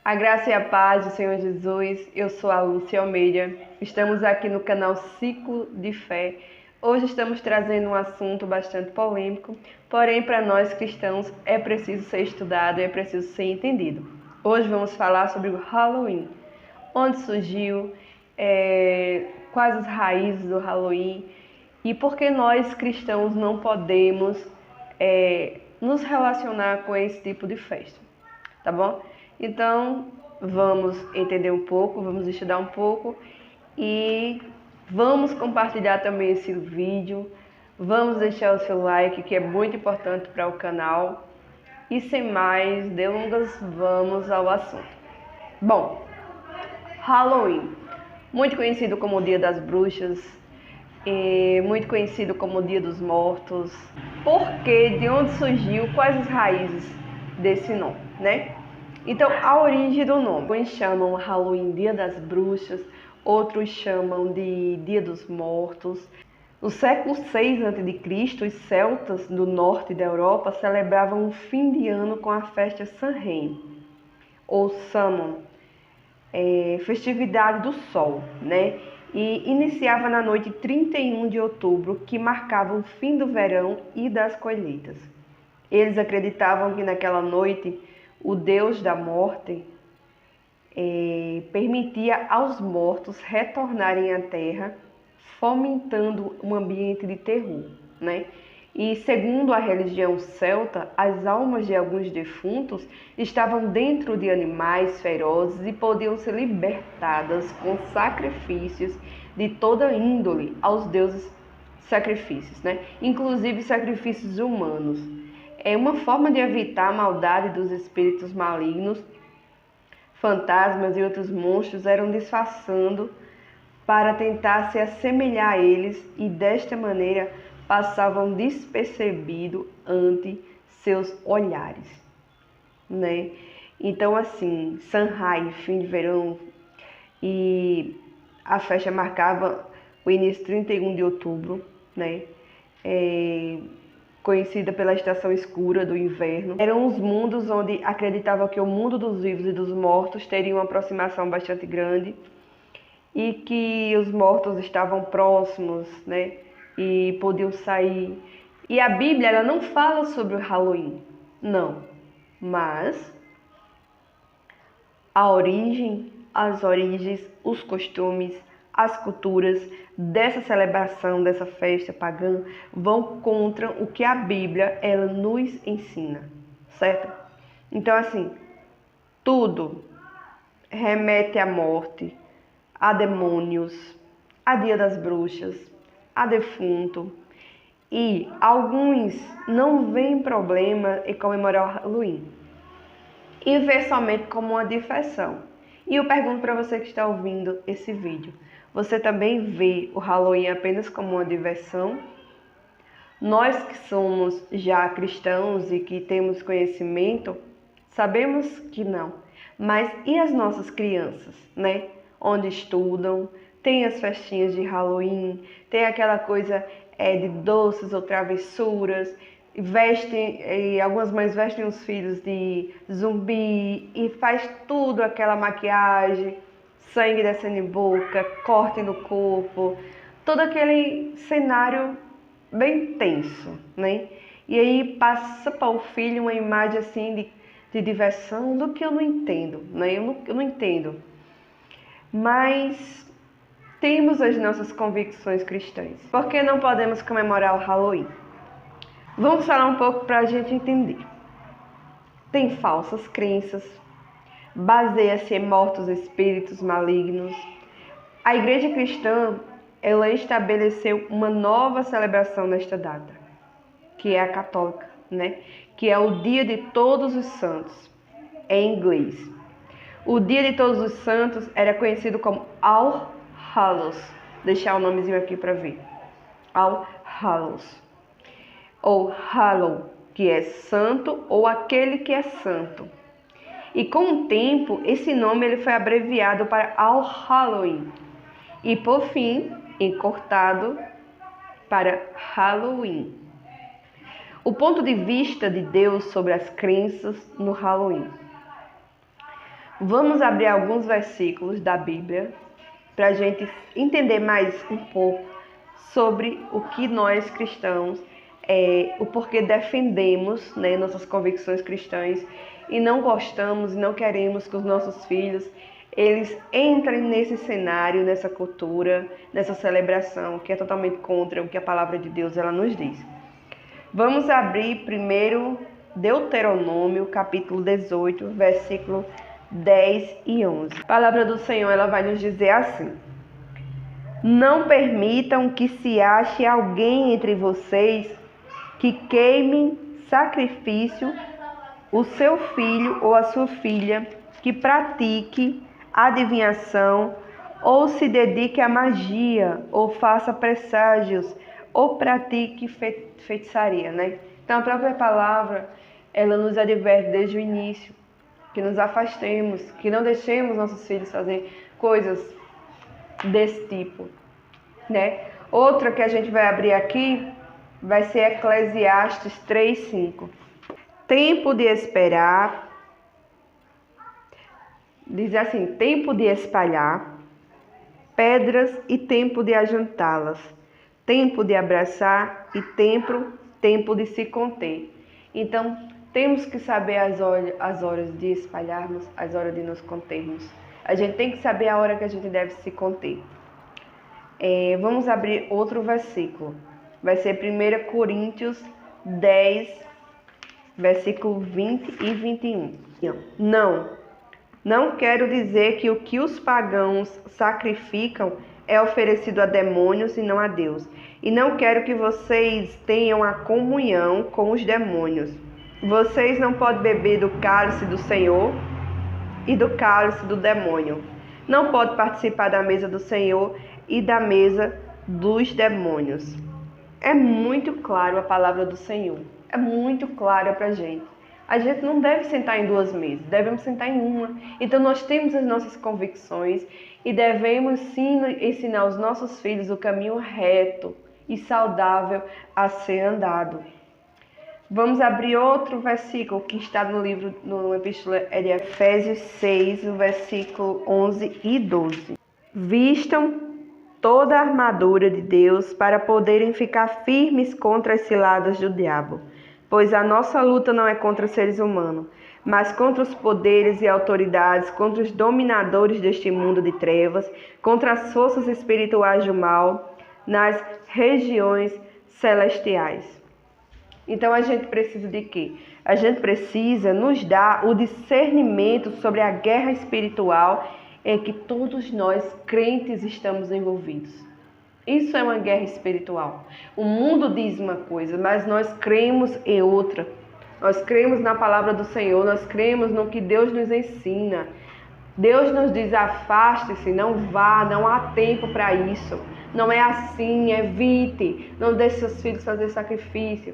A graça e a paz do Senhor Jesus, eu sou a Lúcia Almeida, estamos aqui no canal Ciclo de Fé. Hoje estamos trazendo um assunto bastante polêmico, porém para nós cristãos é preciso ser estudado e é preciso ser entendido. Hoje vamos falar sobre o Halloween, onde surgiu, quais as raízes do Halloween e por que nós cristãos não podemos nos relacionar com esse tipo de festa, tá bom? Então, vamos entender um pouco, vamos estudar um pouco e vamos compartilhar também esse vídeo. Vamos deixar o seu like, que é muito importante para o canal. E sem mais delongas, vamos ao assunto. Bom, Halloween, muito conhecido como o Dia das Bruxas, e muito conhecido como o Dia dos Mortos. Por quê? De onde surgiu? Quais as raízes desse nome, né? Então, a origem do nome. Uns chamam Halloween Dia das Bruxas, outros chamam de Dia dos Mortos. No século VI a.C., os celtas do norte da Europa celebravam o fim de ano com a festa Samhain, ou Samhain, festividade do sol, né? E iniciava na noite 31 de outubro, que marcava o fim do verão e das colheitas. Eles acreditavam que naquela noite o deus da morte permitia aos mortos retornarem à terra, fomentando um ambiente de terror, né? E segundo a religião celta, as almas de alguns defuntos estavam dentro de animais ferozes e podiam ser libertadas com sacrifícios de toda índole aos deuses sacrifícios, né? Inclusive sacrifícios humanos. É uma forma de evitar a maldade dos espíritos malignos. Fantasmas e outros monstros eram disfarçando para tentar se assemelhar a eles e desta maneira passavam despercebido ante seus olhares, né? Então assim, Samhain, fim de verão, e a festa marcava o início 31 de outubro, né? Conhecida pela estação escura do inverno. Eram os mundos onde acreditavam que o mundo dos vivos e dos mortos teria uma aproximação bastante grande e que os mortos estavam próximos, né? E podiam sair. E a Bíblia, ela não fala sobre o Halloween, não. Mas as origens, os costumes, as culturas dessa celebração, dessa festa pagã, vão contra o que a Bíblia ela nos ensina, certo? Então, assim, tudo remete à morte, a demônios, a Dia das Bruxas, a defunto. E alguns não veem problema em comemorar o Halloween e vê somente como uma diversão. E eu pergunto para você que está ouvindo esse vídeo, você também vê o Halloween apenas como uma diversão? Nós que somos já cristãos e que temos conhecimento, sabemos que não. Mas e as nossas crianças, né? Onde estudam, tem as festinhas de Halloween, tem aquela coisa de doces ou travessuras, vestem, algumas mães vestem os filhos de zumbi e faz tudo aquela maquiagem, sangue descendo em boca, corte no corpo, todo aquele cenário bem tenso, né? E aí passa para o filho uma imagem assim de diversão do que eu não entendo, né? Eu não entendo. Mas temos as nossas convicções cristãs. Por que não podemos comemorar o Halloween? Vamos falar um pouco para a gente entender. Tem falsas crenças, baseia-se em mortos espíritos malignos. A igreja cristã, ela estabeleceu uma nova celebração nesta data, que é a católica, né? Que é o Dia de Todos os Santos, em inglês. O Dia de Todos os Santos era conhecido como All Hallows. Deixar o nomezinho aqui para ver. All Hallows. Ou Hallow, que é santo ou aquele que é santo. E com o tempo, esse nome ele foi abreviado para All Halloween. E por fim, encurtado para Halloween. O ponto de vista de Deus sobre as crenças no Halloween. Vamos abrir alguns versículos da Bíblia para a gente entender mais um pouco sobre o que nós cristãos, o porquê defendemos, né, nossas convicções cristãs e não gostamos e não queremos que os nossos filhos eles entrem nesse cenário, nessa cultura, nessa celebração que é totalmente contra o que a palavra de Deus ela nos diz. Vamos abrir primeiro Deuteronômio, capítulo 18, versículo 10 e 11. A palavra do Senhor ela vai nos dizer assim: não permitam que se ache alguém entre vocês que queime sacrifício o seu filho ou a sua filha, que pratique adivinhação, ou se dedique à magia, ou faça presságios, ou pratique feitiçaria, né? Então a própria palavra, ela nos adverte desde o início, que nos afastemos, que não deixemos nossos filhos fazer coisas desse tipo, né? Outra que a gente vai abrir aqui vai ser Eclesiastes 3:5. Tempo de esperar, diz assim, tempo de espalhar pedras e tempo de ajuntá-las, tempo de abraçar e tempo de se conter. Então, temos que saber as horas de espalharmos, as horas de nos contermos. A gente tem que saber a hora que a gente deve se conter. Vamos abrir outro versículo. Vai ser 1 Coríntios 10, versículo 20 e 21. Não quero dizer que o que os pagãos sacrificam é oferecido a demônios e não a Deus. E não quero que vocês tenham a comunhão com os demônios. Vocês não podem beber do cálice do Senhor e do cálice do demônio. Não pode participar da mesa do Senhor e da mesa dos demônios. É muito claro a palavra do Senhor. É muito clara para a gente. A gente não deve sentar em duas mesas, devemos sentar em uma. Então nós temos as nossas convicções e devemos sim ensinar aos nossos filhos o caminho reto e saudável a ser andado. Vamos abrir outro versículo que está no epístola de Efésios 6, o versículo 11 e 12. Vistam toda a armadura de Deus para poderem ficar firmes contra as ciladas do diabo. Pois a nossa luta não é contra seres humanos, mas contra os poderes e autoridades, contra os dominadores deste mundo de trevas, contra as forças espirituais do mal nas regiões celestiais. Então a gente precisa de quê? A gente precisa nos dar o discernimento sobre a guerra espiritual em que todos nós, crentes, estamos envolvidos. Isso é uma guerra espiritual. O mundo diz uma coisa, mas nós cremos em outra. Nós cremos na palavra do Senhor, nós cremos no que Deus nos ensina. Deus nos diz, afaste-se, não vá, não há tempo para isso. Não é assim, evite, não deixe seus filhos fazer sacrifício.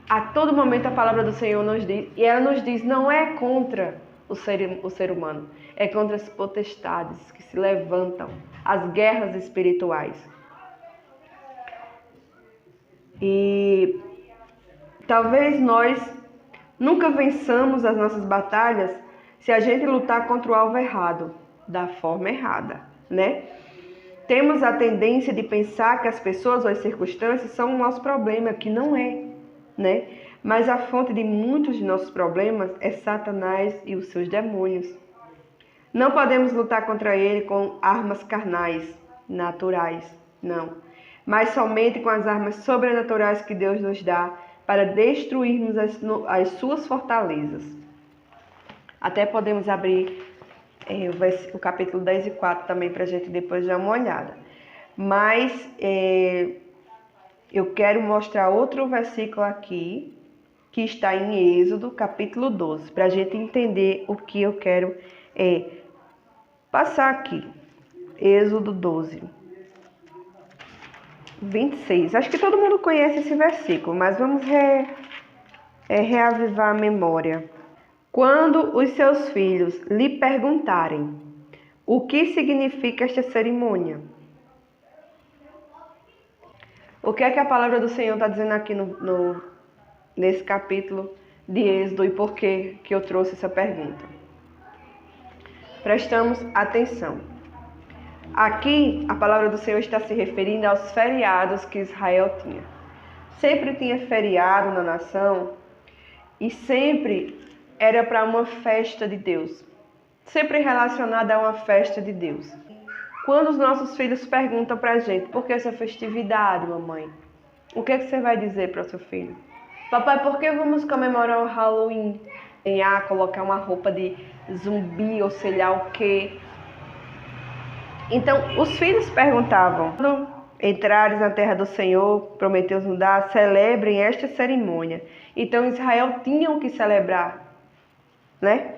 A todo momento a palavra do Senhor nos diz, e ela nos diz, não é contra o ser humano, é contra as potestades que se levantam, as guerras espirituais. E talvez nós nunca vençamos as nossas batalhas se a gente lutar contra o alvo errado, da forma errada, né? Temos a tendência de pensar que as pessoas ou as circunstâncias são o nosso problema, que não é, né? Mas a fonte de muitos de nossos problemas é Satanás e os seus demônios. Não podemos lutar contra ele com armas carnais, naturais, não. Mas somente com as armas sobrenaturais que Deus nos dá para destruirmos as suas fortalezas. Até podemos abrir o capítulo 10 e 4 também para a gente depois dar uma olhada. Mas eu quero mostrar outro versículo aqui, que está em Êxodo, capítulo 12, para a gente entender o que eu quero passar aqui. Êxodo 12. 26. Acho que todo mundo conhece esse versículo, mas vamos reavivar a memória. Quando os seus filhos lhe perguntarem o que significa esta cerimônia, o que é que a palavra do Senhor está dizendo aqui nesse capítulo de Êxodo e por que eu trouxe essa pergunta? Prestamos atenção. Aqui, a palavra do Senhor está se referindo aos feriados que Israel tinha. Sempre tinha feriado na nação e sempre era para uma festa de Deus. Sempre relacionada a uma festa de Deus. Quando os nossos filhos perguntam para a gente, por que essa festividade, mamãe? O que é que você vai dizer para o seu filho? Papai, por que vamos comemorar o Halloween? Colocar uma roupa de zumbi ou sei lá o quê. Então, os filhos perguntavam, quando entrares na terra do Senhor, prometeu nos dar, celebrem esta cerimônia. Então, Israel tinha que celebrar, né?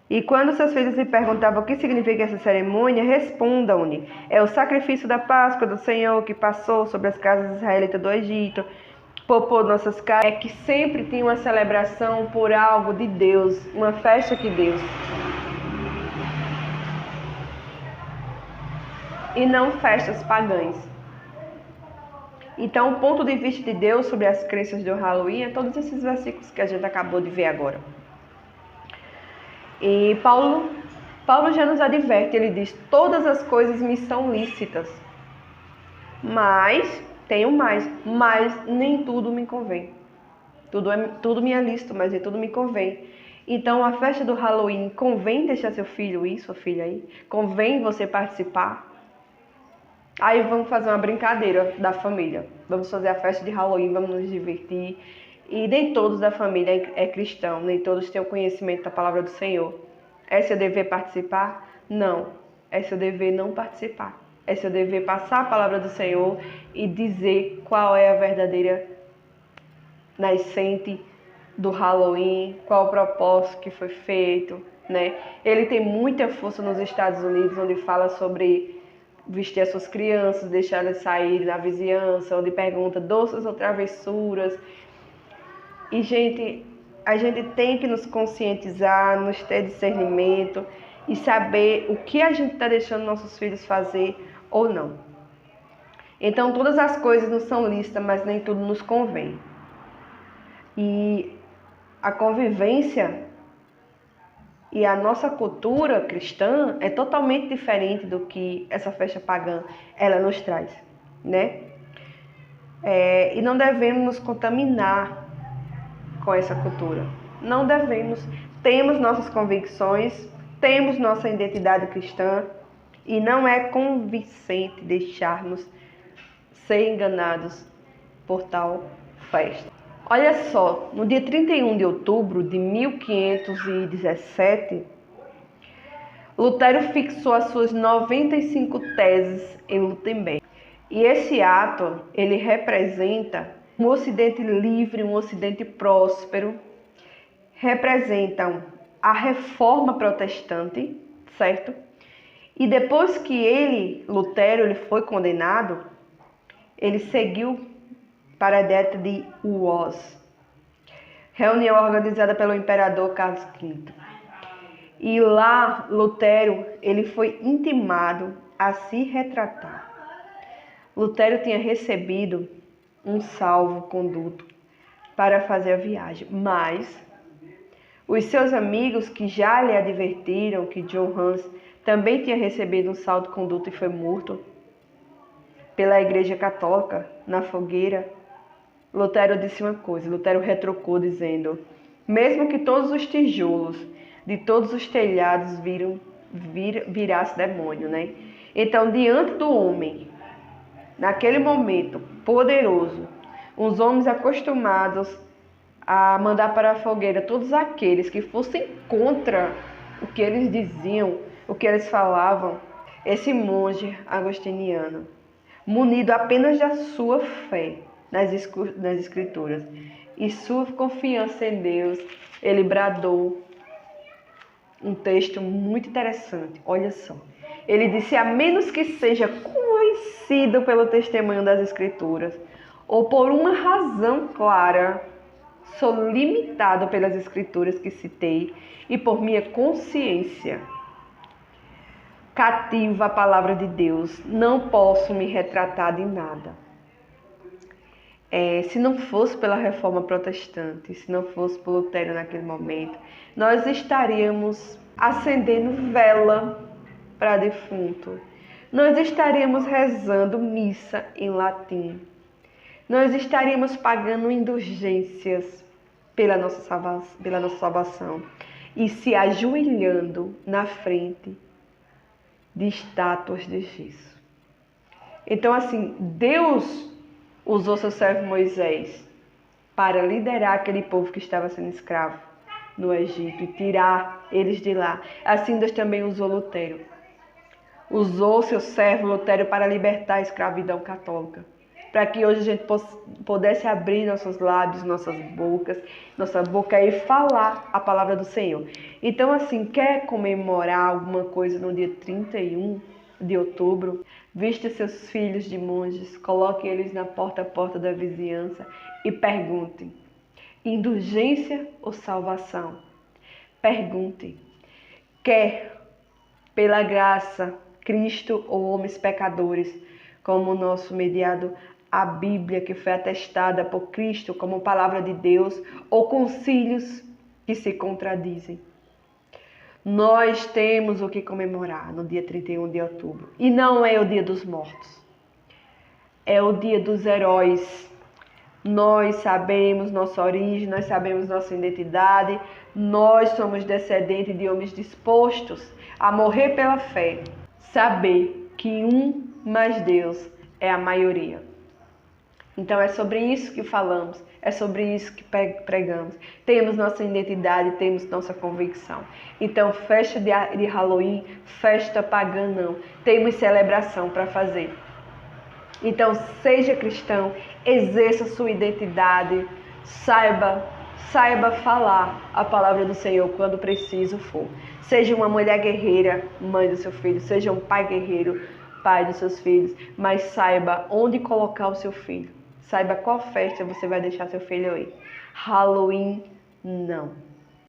E quando seus filhos lhe perguntavam o que significa essa cerimônia, respondam-lhe: é o sacrifício da Páscoa do Senhor que passou sobre as casas israelitas do Egito, poupou nossas casas. É que sempre tinha uma celebração por algo de Deus, uma festa de Deus. E não festas pagãs. Então, o ponto de vista de Deus sobre as crenças do Halloween é todos esses versículos que a gente acabou de ver agora. E Paulo já nos adverte, ele diz, todas as coisas me são lícitas, mas nem tudo me convém. Tudo me é lícito, mas nem tudo me convém. Então, a festa do Halloween, convém deixar seu filho ir, sua filha aí? Convém você participar? Aí vamos fazer uma brincadeira da família. Vamos fazer a festa de Halloween, vamos nos divertir. E nem todos da família é cristão, nem todos têm o conhecimento da palavra do Senhor. É seu dever participar? Não. É seu dever não participar. É seu dever passar a palavra do Senhor e dizer qual é a verdadeira nascente do Halloween, qual o propósito que foi feito, né? Ele tem muita força nos Estados Unidos, onde fala sobre vestir as suas crianças, deixar elas sair na vizinhança, onde pergunta doces ou travessuras. E, gente, a gente tem que nos conscientizar, nos ter discernimento e saber o que a gente está deixando nossos filhos fazer ou não. Então, todas as coisas não são lícitas, mas nem tudo nos convém. E a convivência e a nossa cultura cristã é totalmente diferente do que essa festa pagã ela nos traz, né? E não devemos nos contaminar com essa cultura. Não devemos. Temos nossas convicções, temos nossa identidade cristã e não é convincente deixarmos ser enganados por tal festa. Olha só, no dia 31 de outubro de 1517, Lutero fixou as suas 95 teses em Wittenberg. E esse ato, ele representa um Ocidente livre, um Ocidente próspero, representam a reforma protestante, certo? E depois que Lutero, foi condenado, ele seguiu para a dieta de Worms, reunião organizada pelo imperador Carlos V. E lá, Lutero, ele foi intimado a se retratar. Lutero tinha recebido um salvo-conduto para fazer a viagem, mas os seus amigos que já lhe advertiram que John Hus também tinha recebido um salvo-conduto e foi morto pela Igreja Católica na fogueira, Lutero disse uma coisa, Lutero retrucou dizendo, mesmo que todos os tijolos de todos os telhados virasse demônio, né? Então, diante do homem, naquele momento poderoso, uns homens acostumados a mandar para a fogueira todos aqueles que fossem contra o que eles diziam, o que eles falavam, esse monge agostiniano, munido apenas da sua fé nas Escrituras e sua confiança em Deus, ele bradou um texto muito interessante. Olha só. Ele disse, a menos que seja convencido pelo testemunho das Escrituras ou por uma razão clara, sou limitado pelas Escrituras que citei e por minha consciência cativa a palavra de Deus, não posso me retratar de nada. Se não fosse pela reforma protestante, se não fosse por Lutero naquele momento, nós estaríamos acendendo vela para defunto. Nós estaríamos rezando missa em latim. Nós estaríamos pagando indulgências pela nossa salvação e se ajoelhando na frente de estátuas de gesso. Então, assim, Deus usou seu servo Moisés para liderar aquele povo que estava sendo escravo no Egito e tirar eles de lá. Assim, Deus também usou Lutero. Usou seu servo Lutero para libertar a escravidão católica. Para que hoje a gente pudesse abrir nossos lábios, nossa boca e falar a palavra do Senhor. Então, assim, quer comemorar alguma coisa no dia 31 de outubro? Vista seus filhos de monges, coloque eles na porta a porta da vizinhança e perguntem: indulgência ou salvação? Perguntem: quer, pela graça, Cristo ou homens pecadores, como nosso mediador, a Bíblia que foi atestada por Cristo como palavra de Deus, ou concílios que se contradizem? Nós temos o que comemorar no dia 31 de outubro. E não é o dia dos mortos. É o dia dos heróis. Nós sabemos nossa origem, nós sabemos nossa identidade. Nós somos descendentes de homens dispostos a morrer pela fé. Saber que um mais Deus é a maioria. Então é sobre isso que falamos, é sobre isso que pregamos. Temos nossa identidade, temos nossa convicção. Então festa de Halloween, festa pagã não. Temos celebração para fazer. Então seja cristão, exerça sua identidade, saiba falar a palavra do Senhor quando preciso for. Seja uma mulher guerreira, mãe do seu filho, seja um pai guerreiro, pai dos seus filhos, mas saiba onde colocar o seu filho. Saiba qual festa você vai deixar seu filho ir. Halloween, não.